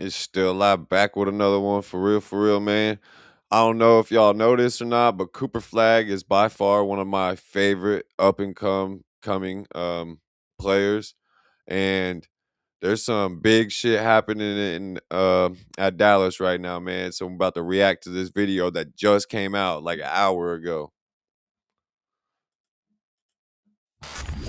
It's still alive, back with another one for real, man. I don't know if y'all know this or not, but Cooper Flagg is by far one of my favorite up and coming players. And there's some big shit happening in at Dallas right now, man. So I'm about to react to this video that just came out like an hour ago.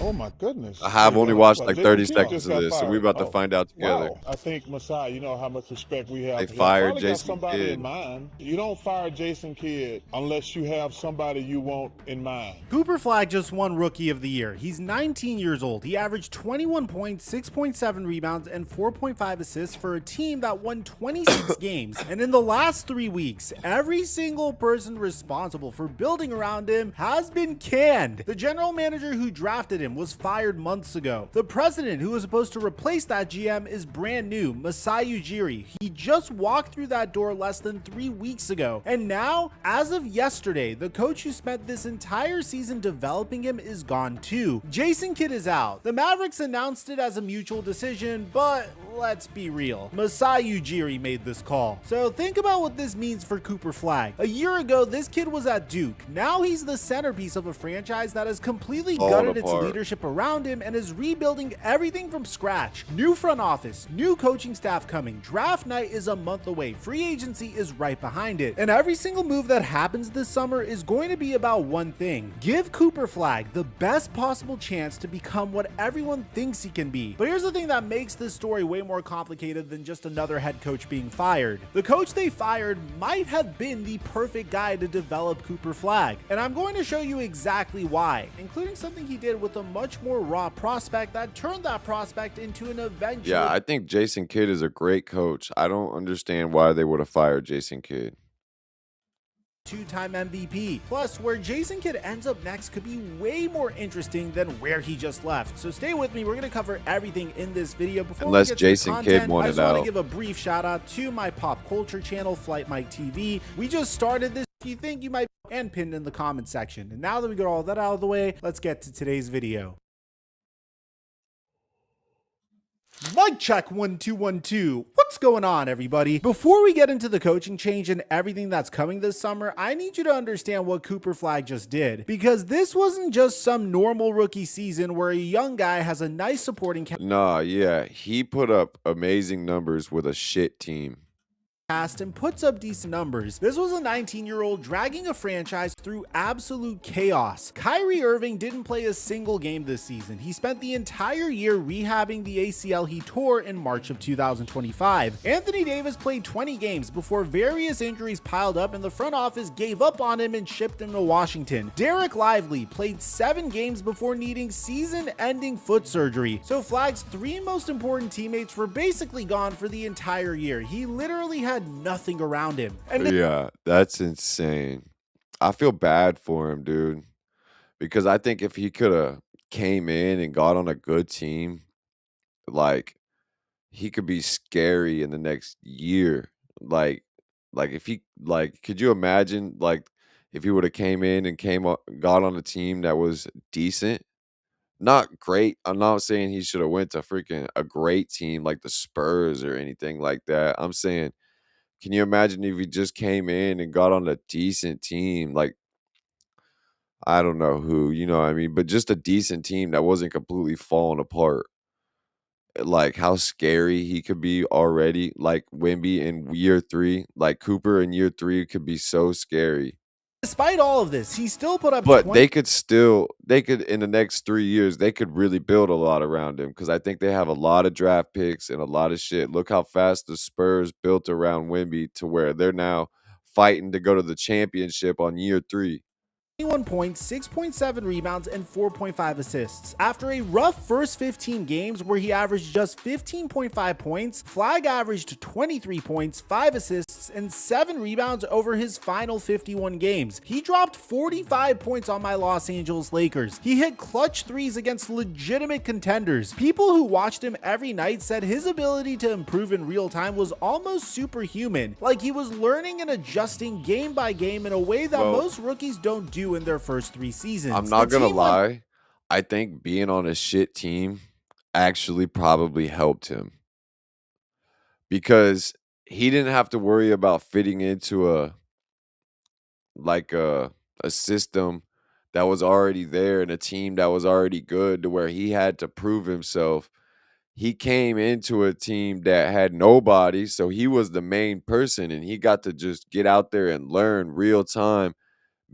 Oh my I goodness. have Wait, only hold on. watched Like like Jason 30 Kidd seconds just of got this, so we fired. about to Oh, find out together. wow. I think Masai, you know how much respect we They have for him. fired Probably got Jason somebody in Kidd. mind. You don't fire Jason Kidd unless you have somebody you want in mind. Cooper Flagg just won Rookie of the Year. He's 19 years old. He averaged 21 points, 6.7 rebounds, and 4.5 assists for a team that won 26 games. And in the last 3 weeks, every single person responsible for building around him has been canned. The general manager who drafted him was fired months ago. The president who was supposed to replace that GM is brand new, Masai Ujiri. He just walked through that door less than 3 weeks ago. And now, as of yesterday, the coach who spent this entire season developing him is gone too. Jason Kidd is out. The Mavericks announced it as a mutual decision, but let's be real. Masai Ujiri made this call. So think about what this means for Cooper Flagg. A year ago, this kid was at Duke. Now he's the centerpiece of a franchise that has completely gutted its leadership around him and is rebuilding everything from scratch. New front office, new coaching staff coming. Draft night is a month away. Free agency is right behind it. And every single move that happens this summer is going to be about one thing. Give Cooper Flagg the best possible chance to become what everyone thinks he can be. But here's the thing that makes this story way more complicated than just another head coach being fired. The coach they fired might have been the perfect guy to develop Cooper Flagg. And I'm going to show you exactly why, including something he did with a much more raw prospect that turned that prospect into an eventual. Yeah, I think Jason Kidd is a great coach. I don't understand why they would have fired Jason Kidd. Two-time MVP. Plus, where Jason Kidd ends up next could be way more interesting than where he just left. So stay with me. We're going to cover everything in this video. Before Unless we get Jason to the content, Kidd wanted I just want out. to give a brief shout out to my pop culture channel, Flight Mike TV. We just started this. If you think you might, and pinned in the comment section. And now that we got all that out of the way, let's get to today's video. Mic check 1 2 1 2. What's going on, everybody? Before we get into the coaching change and everything that's coming this summer, I need you to understand what Cooper Flagg just did, because this wasn't just some normal rookie season where a young guy has a nice supporting cast. Nah, yeah, he put up amazing numbers with a shit team And puts up decent numbers. This was a 19-year-old dragging a franchise through absolute chaos. Kyrie Irving didn't play a single game this season. He spent the entire year rehabbing the ACL he tore in March of 2025. Anthony Davis played 20 games before various injuries piled up and the front office gave up on him and shipped him to Washington. Derek Lively played 7 games before needing season-ending foot surgery. So Flagg's 3 most important teammates were basically gone for the entire year. He literally had nothing around him. And yeah, that's insane. I feel bad for him, dude, because I think if he could have came in and got on a good team, like he could be scary in the next year. Like if he could you imagine like if he would have came in and got on a team that was decent, not great. I'm not saying he should have went to freaking a great team like the Spurs or anything like that. I'm saying, can you imagine if he just came in and got on a decent team? Like, I don't know who, you know what I mean? But just a decent team that wasn't completely falling apart. Like, how scary he could be already. Like, Wimby in year 3. Like, Cooper in year 3 could be so scary. despite all of this, he still put up But they could in the next 3 years, they could really build a lot around him because I think they have a lot of draft picks and a lot of shit. Look how fast the Spurs built around Wimby to where they're now fighting to go to the championship on year 3. 21 points, 6.7 rebounds, and 4.5 assists. After a rough first 15 games where he averaged just 15.5 points, Flagg averaged 23 points, 5 assists, and 7 rebounds over his final 51 games. He dropped 45 points on my Los Angeles Lakers. He hit clutch threes against legitimate contenders. People who watched him every night said his ability to improve in real time was almost superhuman, like he was learning and adjusting game by game in a way that most rookies don't do in their first 3 seasons. I'm not gonna lie. I think being on a shit team actually probably helped him because he didn't have to worry about fitting into like a system that was already there and a team that was already good to where he had to prove himself. He came into a team that had nobody, so he was the main person and he got to just get out there and learn real time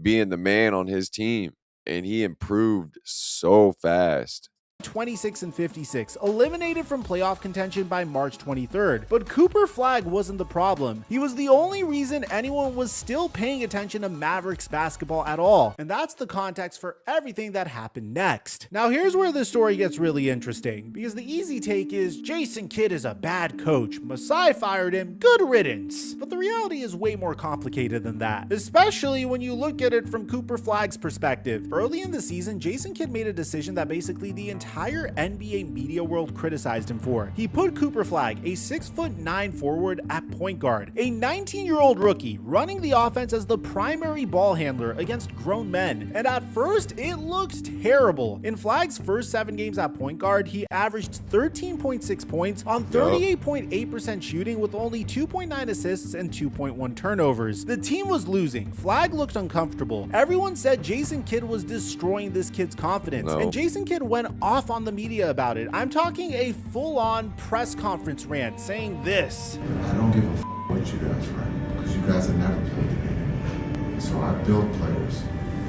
being the man on his team, and he improved so fast. 26 and 56, eliminated from playoff contention by March 23rd. But Cooper Flagg wasn't the problem. He was the only reason anyone was still paying attention to Mavericks basketball at all. And that's the context for everything that happened next. Now here's where the story gets really interesting, because the easy take is Jason Kidd is a bad coach. Masai fired him, good riddance. But the reality is way more complicated than that, especially when you look at it from Cooper Flagg's perspective. Early in the season, Jason Kidd made a decision that basically the entire NBA media world criticized him for. He put Cooper Flagg, a 6'9" forward, at point guard, a 19-year-old rookie running the offense as the primary ball handler against grown men. And at first, it looked terrible. In Flagg's first 7 games at point guard, he averaged 13.6 points on 38.8% shooting with only 2.9 assists and 2.1 turnovers. The team was losing. Flagg looked uncomfortable. Everyone said Jason Kidd was destroying this kid's confidence, and Jason Kidd went off on the media about it. I'm talking a full-on press conference rant saying this: I don't give a what you guys write, because you guys have never played the game. So I build players,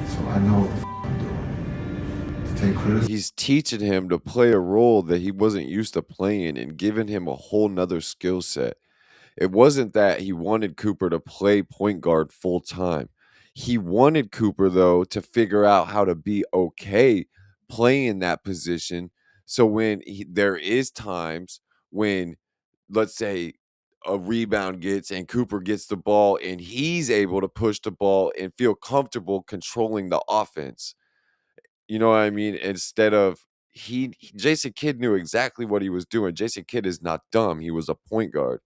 so I know what the I'm doing. To take criticism. He's teaching him to play a role that he wasn't used to playing and giving him a whole nother skill set. It wasn't that he wanted Cooper to play point guard full time. He wanted Cooper, though, to figure out how to be okay playing that position. So when there is times when, let's say, a rebound gets and Cooper gets the ball and he's able to push the ball and feel comfortable controlling the offense. You know what I mean? Instead of Jason Kidd knew exactly what he was doing. Jason Kidd is not dumb. He was a point guard.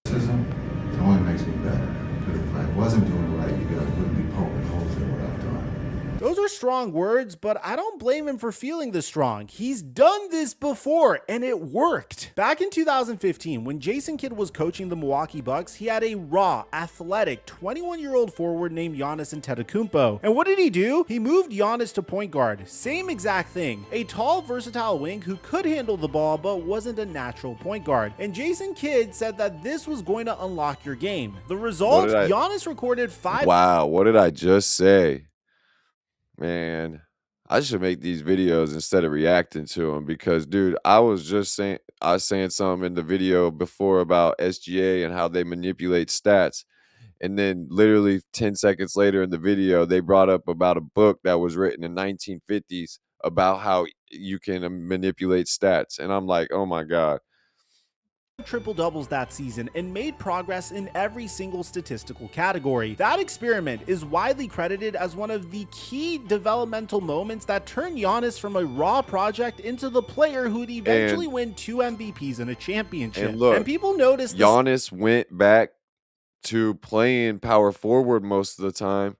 It only makes me better. Because if I wasn't doing it right, you guys wouldn't be poking holes in what I've done. Those are strong words, but I don't blame him for feeling this strong. He's done this before, and it worked. Back in 2015, when Jason Kidd was coaching the Milwaukee Bucks, he had a raw, athletic, 21-year-old forward named Giannis Antetokounmpo. And what did he do? He moved Giannis to point guard. Same exact thing. A tall, versatile wing who could handle the ball, but wasn't a natural point guard. And Jason Kidd said that this was going to unlock your game. The result, Giannis recorded 5... Wow, what did I just say? Man, I should make these videos instead of reacting to them because, dude, I was saying something in the video before about SGA and how they manipulate stats. And then literally 10 seconds later in the video, they brought up about a book that was written in 1950s about how you can manipulate stats. And I'm like, oh my God. Triple doubles that season and made progress in every single statistical category. That experiment is widely credited as one of the key developmental moments that turned Giannis from a raw project into the player who'd eventually win 2 MVPs and a championship. And look, people noticed Giannis went back to playing power forward most of the time,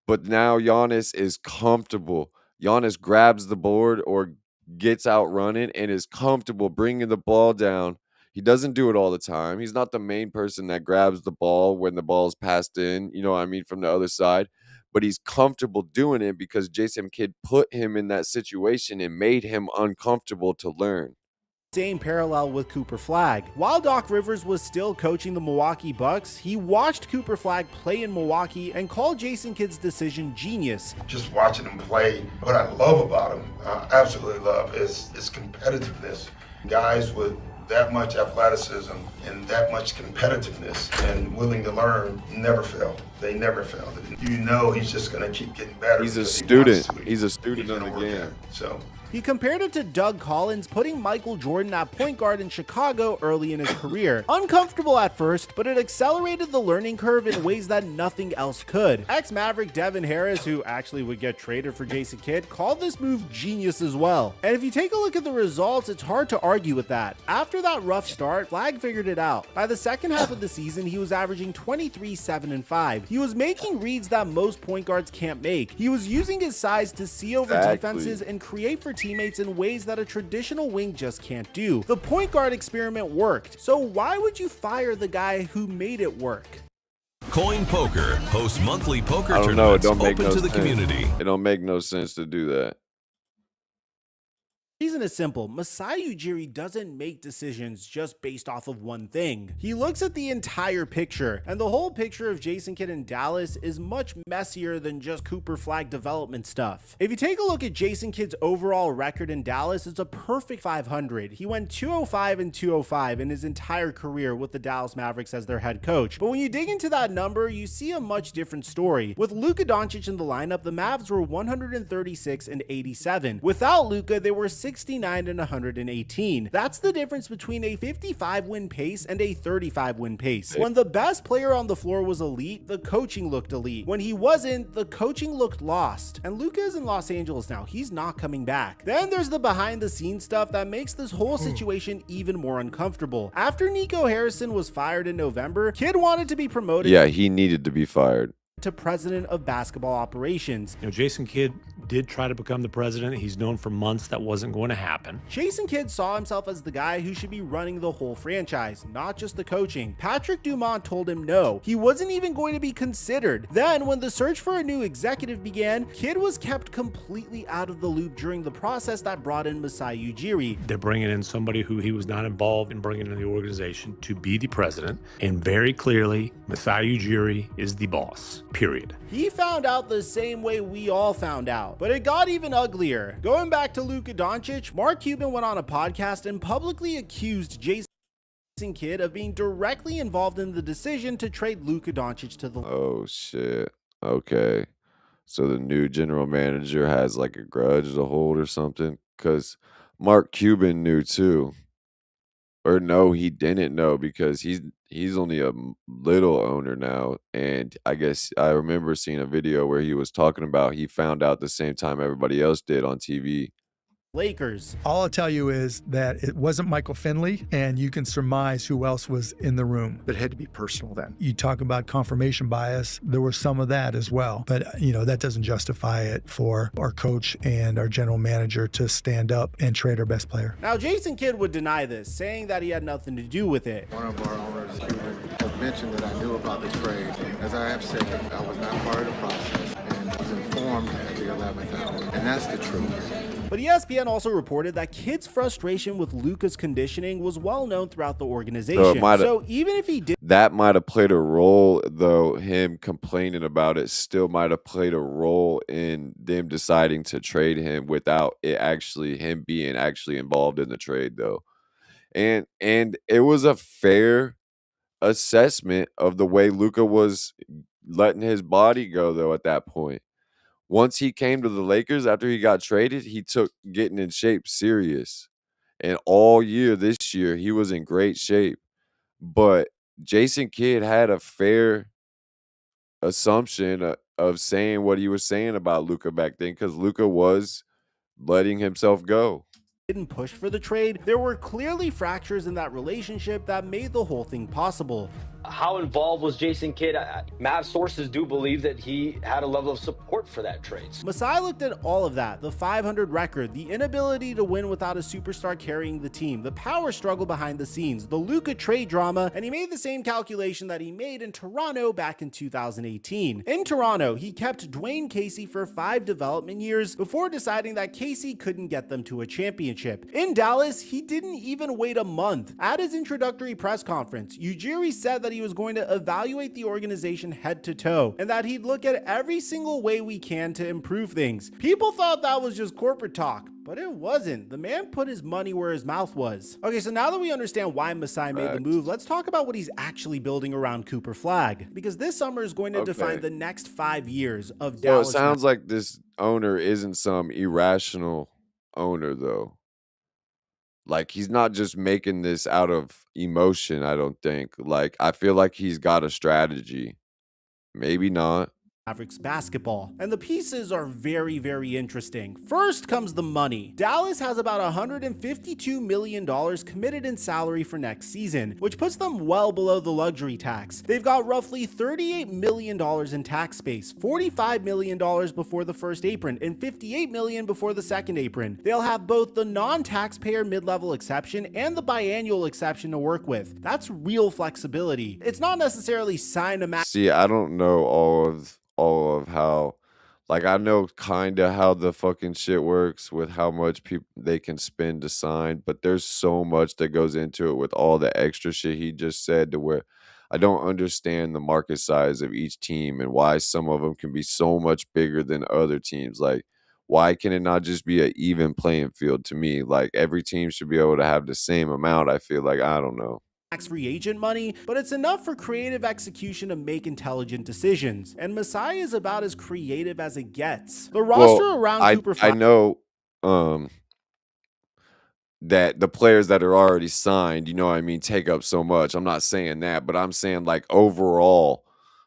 but now Giannis is comfortable. Giannis grabs the board or gets out running and is comfortable bringing the ball down. He doesn't do it all the time. He's not the main person that grabs the ball when the ball is passed in, you know what I mean, from the other side. But he's comfortable doing it because Jason Kidd put him in that situation and made him uncomfortable to learn. Same parallel with Cooper Flagg. While Doc Rivers was still coaching the Milwaukee Bucks, he watched Cooper Flagg play in Milwaukee and called Jason Kidd's decision genius. Just watching him play, what I love about him, I absolutely love, is competitiveness. Guys with that much athleticism and that much competitiveness and willing to learn never fail. They never fail. You know he's just going to keep getting better. He's a student. He's a student on the game. So he compared it to Doug Collins putting Michael Jordan at point guard in Chicago early in his career. Uncomfortable at first, but it accelerated the learning curve in ways that nothing else could. Ex-Maverick Devin Harris, who actually would get traded for Jason Kidd, called this move genius as well. And if you take a look at the results, it's hard to argue with that. After that rough start, Flagg figured it out. By the second half of the season, he was averaging 23, 7, and 5. He was making reads that most point guards can't make. He was using his size to see over defenses and create for teammates in ways that a traditional wing just can't do. The point guard experiment worked, so why would you fire the guy who made it work? Coin Poker hosts monthly poker I don't know. It tournaments don't make open no to the sense. community. It don't make no sense to do that. The reason is simple. Masai Ujiri doesn't make decisions just based off of one thing. He looks at the entire picture, and the whole picture of Jason Kidd in Dallas is much messier than just Cooper Flagg development stuff. If you take a look at Jason Kidd's overall record in Dallas, it's a perfect 500. He went 205 and 205 in his entire career with the Dallas Mavericks as their head coach. But when you dig into that number, you see a much different story. With Luka Doncic in the lineup, the Mavs were 136 and 87. Without Luka, they were 69 and 118. That's the difference between a 55 win pace and a 35 win pace. When the best player on the floor was elite, the coaching looked elite. When he wasn't, the coaching looked lost. And Luka is in Los Angeles now. He's not coming back. Then there's the behind the scenes stuff that makes this whole situation even more uncomfortable. After Nico Harrison was fired in November, Kidd wanted to be promoted. Yeah, he needed to be fired. To president of basketball operations. Jason Kidd did try to become the president. He's known for months that wasn't going to happen. Jason Kidd saw himself as the guy who should be running the whole franchise, not just the coaching. Patrick Dumont told him no. He wasn't even going to be considered. Then, when the search for a new executive began, Kidd was kept completely out of the loop during the process that brought in Masai Ujiri. They're bringing in somebody who he was not involved in bringing in the organization to be the president. And very clearly, Masai Ujiri is the boss. Period. He found out the same way we all found out, but it got even uglier. Going back to Luka Doncic, Mark Cuban went on a podcast and publicly accused Jason Kidd of being directly involved in the decision to trade Luka Doncic to the... Oh shit. Okay. So the new general manager has like a grudge to hold or something? Because Mark Cuban knew too. Or no, he didn't know because he's only a little owner now. And I guess I remember seeing a video where he was talking about he found out the same time everybody else did on TV. Lakers. All I'll tell you is that it wasn't Michael Finley, and you can surmise who else was in the room. But it had to be personal then. You talk about confirmation bias, there was some of that as well. But, that doesn't justify it for our coach and our general manager to stand up and trade our best player. Now, Jason Kidd would deny this, saying that he had nothing to do with it. One of our owners has mentioned that I knew about the trade. As I have said, I was not part of the process and was informed at the 11th hour. And that's the truth. But ESPN also reported that Kidd's frustration with Luka's conditioning was well known throughout the organization. So even if he did... That might have played a role, though, him complaining about it still might have played a role in them deciding to trade him without it actually him being actually involved in the trade, though. And it was a fair assessment of the way Luka was letting his body go, though, at that point. Once he came to the Lakers after he got traded, he took getting in shape serious. And all year this year, he was in great shape. But Jason Kidd had a fair assumption of saying what he was saying about Luka back then because Luka was letting himself go. Didn't push for the trade, there were clearly fractures in that relationship that made the whole thing possible. How involved was Jason Kidd? Mavs sources do believe that he had a level of support for that trade. Masai looked at all of that, the 500 record, the inability to win without a superstar carrying the team, the power struggle behind the scenes, the Luka trade drama, and he made the same calculation that he made in Toronto back in 2018. In Toronto, he kept Dwayne Casey for 5 development years before deciding that Casey couldn't get them to a championship. In Dallas, he didn't even wait a month. At his introductory press conference, Ujiri said that he was going to evaluate the organization head to toe and that he'd look at every single way we can to improve things. People thought that was just corporate talk, but it wasn't. The man put his money where his mouth was. Okay, so now that we understand why Masai made the move, let's talk about what he's actually building around Cooper Flagg, because this summer is going to define the next 5 years of Dallas. So it sounds like this owner isn't some irrational owner, though. Like, he's not just making this out of emotion, I don't think. Like, I feel like he's got a strategy. Maybe not. Mavericks basketball. And the pieces are very, very interesting. First comes the money. Dallas has about $152 million committed in salary for next season, which puts them well below the luxury tax. They've got roughly $38 million in tax space, $45 million before the first apron, and $58 million before the second apron. They'll have both the non-taxpayer mid-level exception and the biannual exception to work with. That's real flexibility. It's not necessarily sign a max. See, I don't know all of how, like, I know kind of how the fucking shit works with how much people they can spend to sign, but there's so much that goes into it with all the extra shit he just said, to where I don't understand the market size of each team and why some of them can be so much bigger than other teams. Like, why can it not just be an even playing field? To me, like, every team should be able to have the same amount. I feel like, I don't know. Free agent money, but it's enough for creative execution to make intelligent decisions. And Masai is about as creative as it gets. The roster around Cooper I Flagg know that the players that are already signed, you know what I mean, take up so much. I'm not saying that, but I'm saying, like, overall,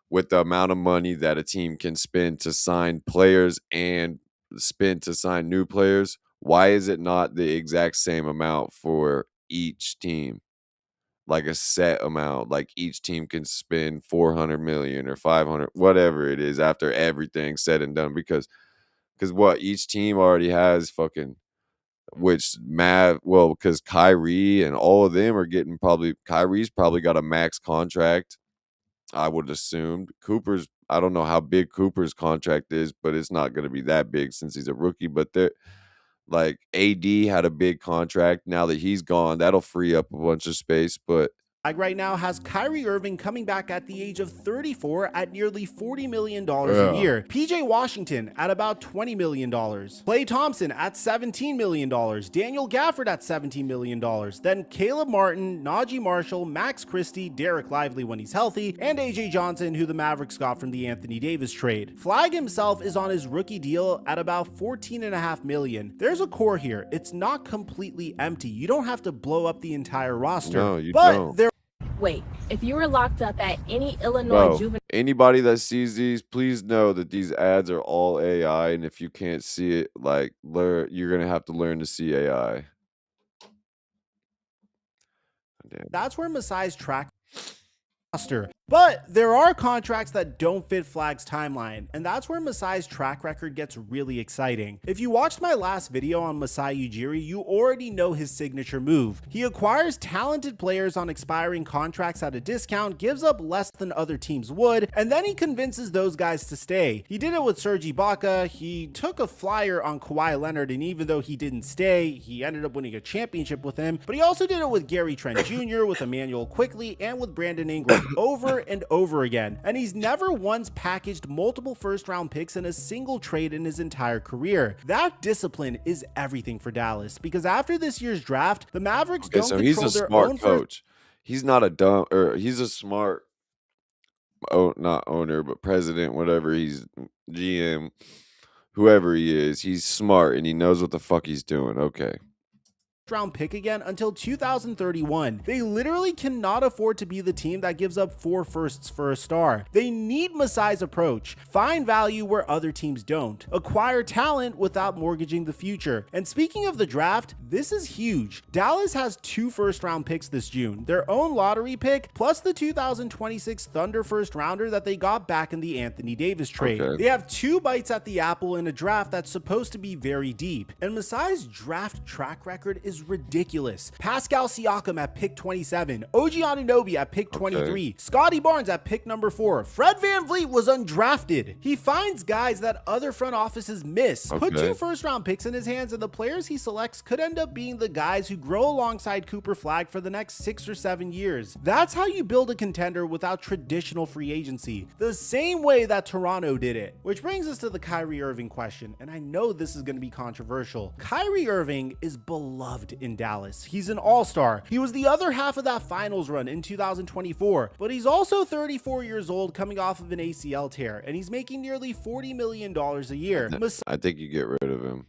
with the amount of money that a team can spend to sign players and spend to sign new players, why is it not the exact same amount for each team? Like a set amount, like each team can spend 400 million or 500, whatever it is, after everything's said and done. Because what each team already has fucking, which because Kyrie and all of them are getting, probably Kyrie's probably got a max contract, I would assume. Cooper's, I don't know how big Cooper's contract is, but it's not going to be that big since he's a rookie. But they're like, AD had a big contract. Now that he's gone, that'll free up a bunch of space. But right now has Kyrie Irving coming back at the age of 34 at nearly $40 million a yeah, year. PJ Washington at about $20 million. Klay Thompson at $17 million. Daniel Gafford at $17 million. Then Caleb Martin, Najee Marshall, Max Christie, Derek Lively when he's healthy, and AJ Johnson, who the Mavericks got from the Anthony Davis trade. Flagg himself is on his rookie deal at about $14.5 million. There's a core here. It's not completely empty. You don't have to blow up the entire roster. no, you but don't. there Wait, if you were locked up at any Illinois Bro, juvenile anybody that sees these, please know that these ads are all AI, and if you can't see it, like, you're gonna have to learn to see AI. Damn. that's where Masai's track roster. But there are contracts that don't fit Flagg's timeline, and that's where Masai's track record gets really exciting. If you watched my last video on Masai Ujiri, you already know his signature move. He acquires talented players on expiring contracts at a discount, gives up less than other teams would, and then he convinces those guys to stay. He did it with Serge Ibaka, he took a flyer on Kawhi Leonard, and even though he didn't stay, he ended up winning a championship with him, but he also did it with Gary Trent Jr., with Emmanuel Quickley, and with Brandon Ingram over and over again, and he's never once packaged multiple first-round picks in a single trade in his entire career. That discipline is everything for Dallas, because after this year's draft, the Mavericks don't So control he's a their smart own coach. He's not a dumb, or he's a smart, not owner, but president, whatever. He's GM, whoever he is. He's smart and he knows what the fuck he's doing. Okay. round pick again until 2031. They literally cannot afford to be the team that gives up 4 firsts for a star. They need Masai's approach. Find value where other teams don't. Acquire talent without mortgaging the future. And speaking of the draft, this is huge. Dallas has 2 first-round picks this June. Their own lottery pick, plus the 2026 Thunder first rounder that they got back in the Anthony Davis trade. Okay. They have 2 bites at the apple in a draft that's supposed to be very deep. And Masai's draft track record is ridiculous. Pascal Siakam at pick 27, OG Anunoby at pick 23, Scotty Barnes at pick number 4. Fred VanVleet was undrafted. He finds guys that other front offices miss. Put 2 first-round picks in his hands, and the players he selects could end up being the guys who grow alongside Cooper Flagg for the next 6 or 7 years. That's how you build a contender without traditional free agency, the same way that Toronto did it. Which brings us to the Kyrie Irving question, and I know this is going to be controversial. Kyrie Irving is beloved in Dallas. He's an all-star. He was the other half of that finals run in 2024, but he's also 34 years old, coming off of an ACL tear, and he's making nearly $40 million a year. I think you get rid of him.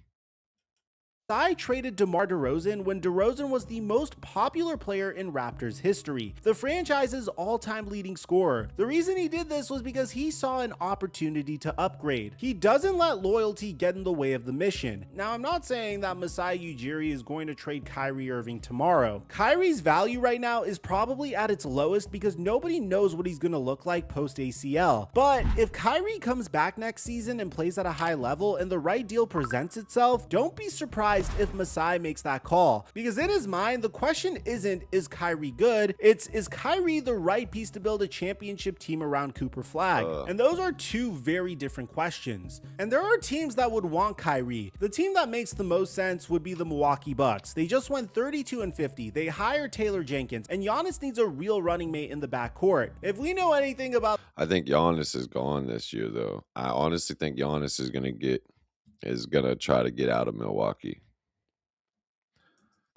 Masai traded DeMar DeRozan when DeRozan was the most popular player in Raptors history, the franchise's all-time leading scorer. The reason he did this was because he saw an opportunity to upgrade. He doesn't let loyalty get in the way of the mission. Now, I'm not saying that Masai Ujiri is going to trade Kyrie Irving tomorrow. Kyrie's value right now is probably at its lowest because nobody knows what he's going to look like post ACL. But if Kyrie comes back next season and plays at a high level and the right deal presents itself, don't be surprised if Masai makes that call, because in his mind the question isn't is Kyrie good, it's is Kyrie the right piece to build a championship team around Cooper Flagg. And those are two very different questions. And there are teams that would want Kyrie. The team that makes the most sense would be the Milwaukee Bucks. They just went 32-50. They hired Taylor Jenkins, and Giannis needs a real running mate in the backcourt. If we know anything about, I think Giannis is gone this year, though. I honestly think Giannis is gonna try to get out of Milwaukee.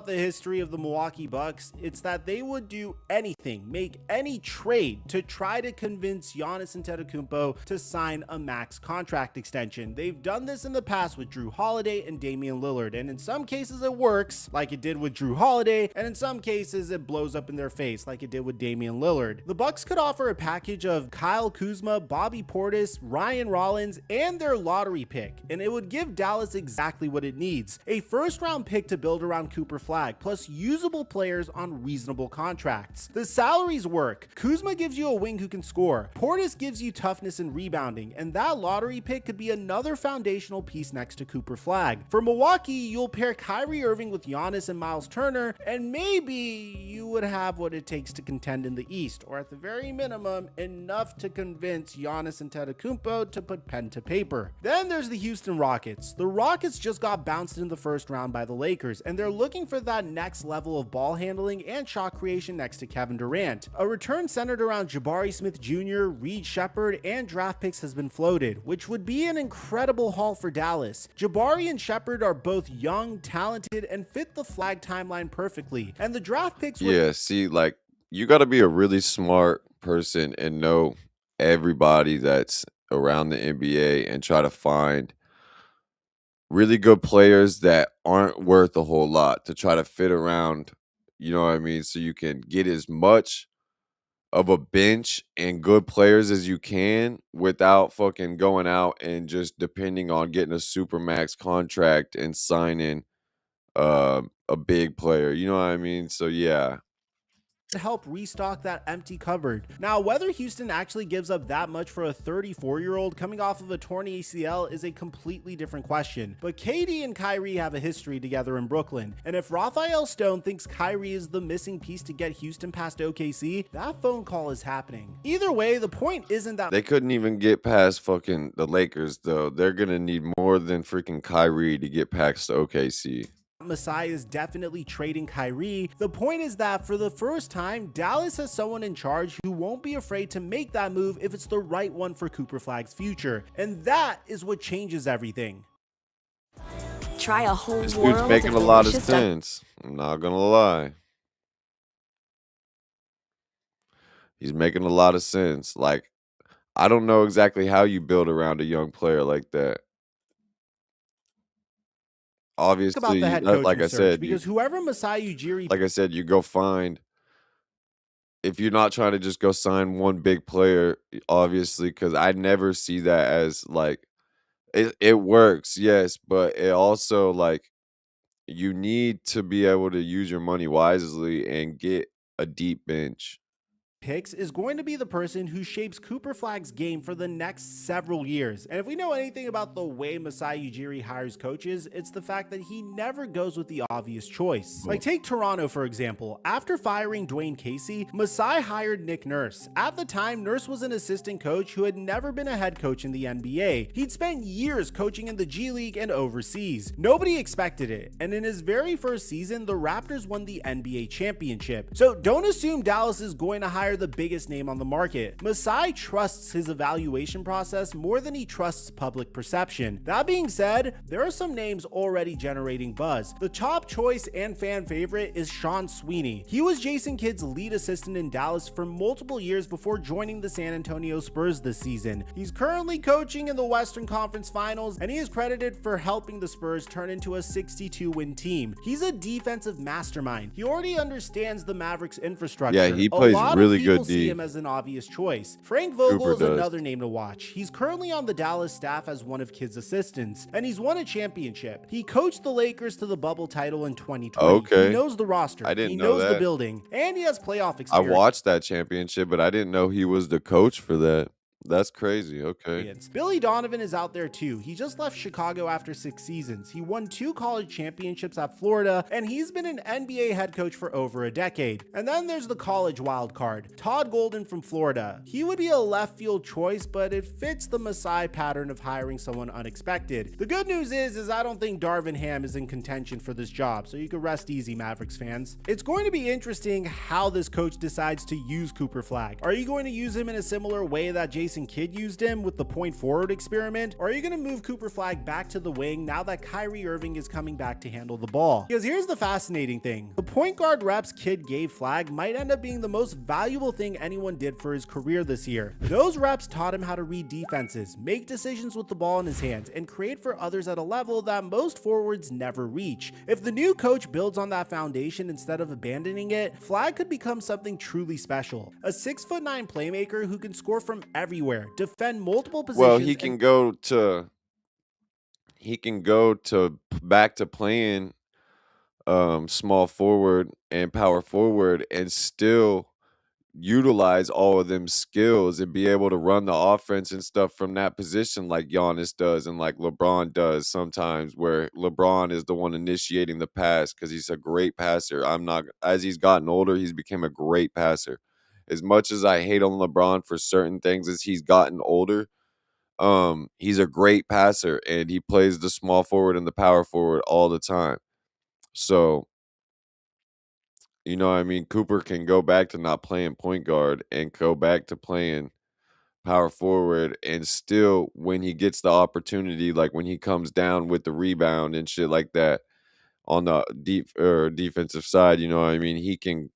the history of the Milwaukee Bucks, it's that they would do anything, make any trade to try to convince Giannis Antetokounmpo to sign a max contract extension. They've done this in the past with Drew Holiday and Damian Lillard, and in some cases it works, like it did with Drew Holiday, and in some cases it blows up in their face, like it did with Damian Lillard. The Bucks could offer a package of Kyle Kuzma, Bobby Portis, Ryan Rollins, and their lottery pick, and it would give Dallas exactly what it needs: a first-round pick to build around Cooper Flagg, plus usable players on reasonable contracts. The salaries work. Kuzma gives you a wing who can score. Portis gives you toughness and rebounding, and that lottery pick could be another foundational piece next to Cooper Flagg. For Milwaukee, you'll pair Kyrie Irving with Giannis and Miles Turner, and maybe you would have what it takes to contend in the East, or at the very minimum, enough to convince Giannis Antetokounmpo to put pen to paper. Then there's the Houston Rockets. The Rockets just got bounced in the first round by the Lakers, and they're looking for that next level of ball handling and shot creation next to Kevin Durant. A return centered around Jabari Smith Jr., Reed Shepherd, and draft picks has been floated, which would be an incredible haul for Dallas. Jabari and Shepherd are both young, talented, and fit the Flagg timeline perfectly, and the draft picks would— Yeah, see, like, you got to be a really smart person and know everybody that's around the NBA and try to find really good players that aren't worth a whole lot to try to fit around, you know what I mean? So you can get as much of a bench and good players as you can without fucking going out and just depending on getting a super max contract and signing a big player, you know what I mean? So yeah. to help restock that empty cupboard. Now, whether Houston actually gives up that much for a 34-year-old coming off of a torn ACL is a completely different question, but KD and Kyrie have a history together in Brooklyn, and if Raphael Stone thinks Kyrie is the missing piece to get Houston past OKC, that phone call is happening. Either way, the point isn't that They couldn't even get past fucking the Lakers, though. They're gonna need more than freaking Kyrie to get past OKC. Masai is definitely trading Kyrie. The point is that for the first time, Dallas has someone in charge who won't be afraid to make that move if it's the right one for Cooper Flagg's future. And that is what changes everything. Try a whole This world dude's making of a lot of delicious sense. I'm not gonna lie. He's making a lot of sense. Like, I don't know exactly how you build around a young player like that. Obviously, About the head coaching like I search, said, because whoever Masai Ujiri like I said, you go find, if you're not trying to just go sign one big player, obviously, because I never see that as like, it works, yes, but it also, like, you need to be able to use your money wisely and get a deep bench. picks is going to be the person who shapes Cooper Flagg's game for the next several years. And if we know anything about the way Masai Ujiri hires coaches, it's the fact that he never goes with the obvious choice. Like, take Toronto, for example. After firing Dwayne Casey, Masai hired Nick Nurse. At the time, Nurse was an assistant coach who had never been a head coach in the NBA. He'd spent years coaching in the G League and overseas. Nobody expected it, and in his very first season, the Raptors won the NBA championship. So don't assume Dallas is going to hire hire the biggest name on the market. Masai trusts his evaluation process more than he trusts public perception. That being said, there are some names already generating buzz. The top choice and fan favorite is Sean Sweeney. He was Jason Kidd's lead assistant in Dallas for multiple years before joining the San Antonio Spurs this season. He's currently coaching in the Western Conference Finals, and he is credited for helping the Spurs turn into a 62-win team. He's a defensive mastermind. He already understands the Mavericks infrastructure. Yeah, he plays really good see D. him as an obvious choice. Frank Vogel Cooper is does. another name to watch. He's currently on the Dallas staff as one of Kidd's assistants, and he's won a championship. He coached the Lakers to the bubble title in 2020. Okay. He knows the roster. I didn't he know knows that. the building, and he has playoff I experience. watched that championship, but I didn't know he was the coach for that. That's crazy. Okay. Billy Donovan is out there too. He just left Chicago after 6 seasons. He won 2 college championships at Florida, and he's been an NBA head coach for over a decade. And then there's the college wild card, Todd Golden from Florida. He would be a left field choice, but it fits the Masai pattern of hiring someone unexpected. The good news is I don't think Darvin Ham is in contention for this job, so you can rest easy, Mavericks fans. It's going to be interesting how this coach decides to use Cooper Flagg. Are you going to use him in a similar way that Jason Kidd used him with the point forward experiment? Or are you going to move Cooper Flagg back to the wing now that Kyrie Irving is coming back to handle the ball? Because here's the fascinating thing. The point guard reps Kidd gave Flagg might end up being the most valuable thing anyone did for his career this year. Those reps taught him how to read defenses, make decisions with the ball in his hands, and create for others at a level that most forwards never reach. If the new coach builds on that foundation instead of abandoning it, Flagg could become something truly special. A 6'9" playmaker who can score from everywhere, defend multiple positions. Well, he can go back to playing small forward and power forward and still utilize all of them skills and be able to run the offense and stuff from that position like Giannis does and like LeBron does sometimes, where LeBron is the one initiating the pass because he's a great passer. As he's gotten older, he's become a great passer. As much as I hate on LeBron for certain things as he's gotten older, he's a great passer and he plays the small forward and the power forward all the time. So, you know what I mean? Cooper can go back to not playing point guard and go back to playing power forward, and still when he gets the opportunity, like when he comes down with the rebound and shit like that on the defensive side, you know what I mean? He can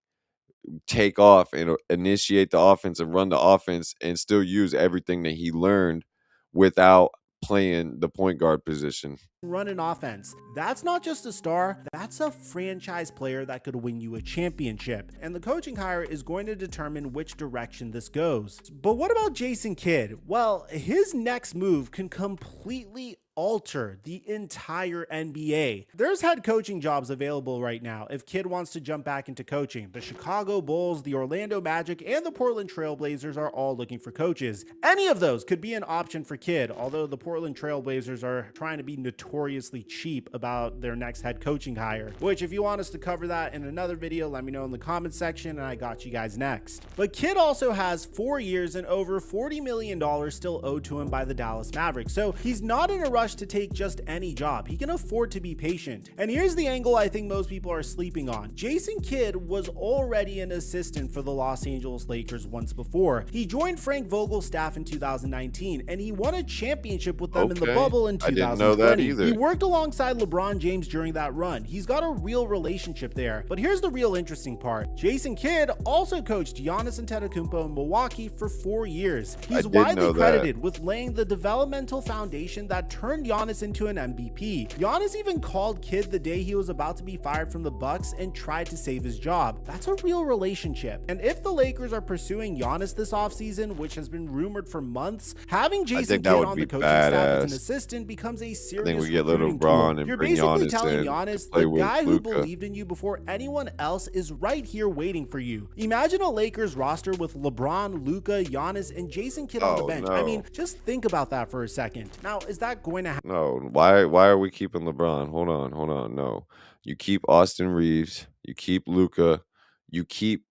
take off and initiate the offense and run the offense and still use everything that he learned without playing the point guard position. Run an offense. That's not just a star, that's a franchise player that could win you a championship. And the coaching hire is going to determine which direction this goes. But what about Jason Kidd? Well, his next move can completely alter the entire NBA. There's head coaching jobs available right now if Kidd wants to jump back into coaching. The Chicago Bulls, the Orlando Magic, and the Portland Trailblazers are all looking for coaches. Any of those could be an option for Kidd, although the Portland Trailblazers are trying to be notoriously cheap about their next head coaching hire, which if you want us to cover that in another video, let me know in the comment section and I got you guys next. But Kidd also has 4 years and over $40 million still owed to him by the Dallas Mavericks, so he's not in a rush to take just any job. He can afford to be patient. And here's the angle I think most people are sleeping on. Jason Kidd was already an assistant for the Los Angeles Lakers once before. He joined Frank Vogel's staff in 2019 and he won a championship with them in the bubble in 2020. I didn't know that either. He worked alongside LeBron James during that run. He's got a real relationship there. But here's the real interesting part. Jason Kidd also coached Giannis Antetokounmpo in Milwaukee for 4 years. He's widely credited with laying the developmental foundation that turned Giannis into an MVP. Giannis even called Kidd the day he was about to be fired from the Bucks and tried to save his job. That's a real relationship. And if the Lakers are pursuing Giannis this offseason, which has been rumored for months, having Jason Kidd on the coaching staff as an assistant becomes a serious I think we get recruiting LeBron tool. and You're bring basically Giannis telling in Giannis, play the with guy who Luka. believed in you before anyone else is right here waiting for you. Imagine a Lakers roster with LeBron, Luka, Giannis, and Jason Kidd on the bench. I mean, just think about that for a second. Now, is that going to happen? No, why are we keeping LeBron? Hold on. No. You keep Austin Reeves, you keep Luka, you keep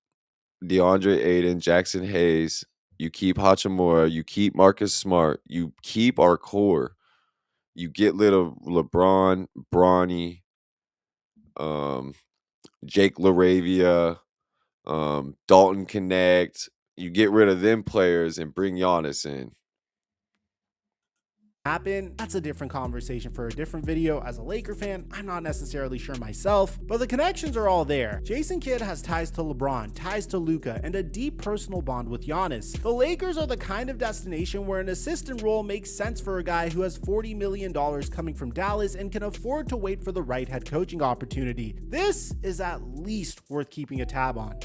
DeAndre Ayton, Jackson Hayes, you keep Hachimura, you keep Marcus Smart, you keep our core. You get rid of LeBron, Bronny, Jake LaRavia, Dalton Connect. You get rid of them players and bring Giannis in. Happen, that's a different conversation for a different video. As a Laker fan, I'm not necessarily sure myself, but the connections are all there. Jason Kidd has ties to LeBron, ties to Luka, and a deep personal bond with Giannis. The Lakers are the kind of destination where an assistant role makes sense for a guy who has $40 million coming from Dallas and can afford to wait for the right head coaching opportunity. This is at least worth keeping a tab on.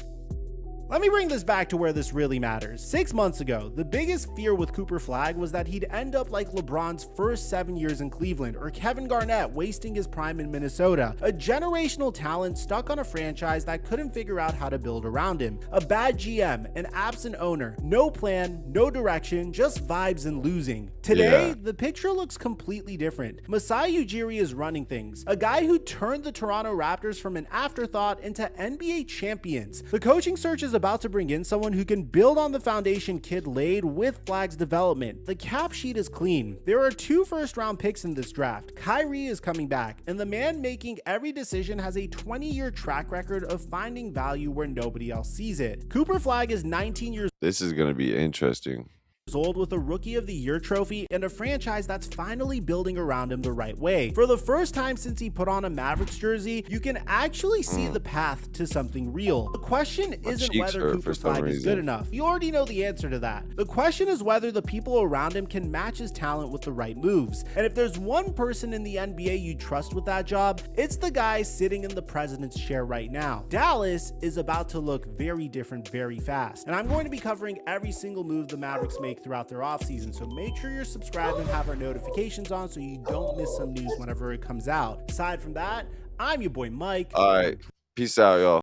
Let me bring this back to where this really matters. 6 months ago, the biggest fear with Cooper Flagg was that he'd end up like LeBron's first 7 years in Cleveland, or Kevin Garnett wasting his prime in Minnesota, a generational talent stuck on a franchise that couldn't figure out how to build around him, a bad GM, an absent owner, no plan, no direction, just vibes and losing. Today, the picture looks completely different. Masai Ujiri is running things, a guy who turned the Toronto Raptors from an afterthought into NBA champions. The coaching search is about to bring in someone who can build on the foundation Kidd laid with Flagg's development. The cap sheet is clean. There are 2 first-round picks in this draft. Kyrie is coming back, and the man making every decision has a 20-year track record of finding value where nobody else sees it. Cooper Flagg is 19 years This is going to be interesting. old with a Rookie of the Year trophy and a franchise that's finally building around him the right way. For the first time since he put on a Mavericks jersey, you can actually see the path to something real. The question isn't whether Cooper Flagg is good enough. You already know the answer to that. The question is whether the people around him can match his talent with the right moves. And if there's one person in the NBA you trust with that job, it's the guy sitting in the president's chair right now. Dallas is about to look very different very fast. And I'm going to be covering every single move the Mavericks make throughout their offseason, so make sure you're subscribed and have our notifications on so you don't miss some news whenever it comes out. Aside from that, I'm your boy Mike. All right. Peace out, y'all.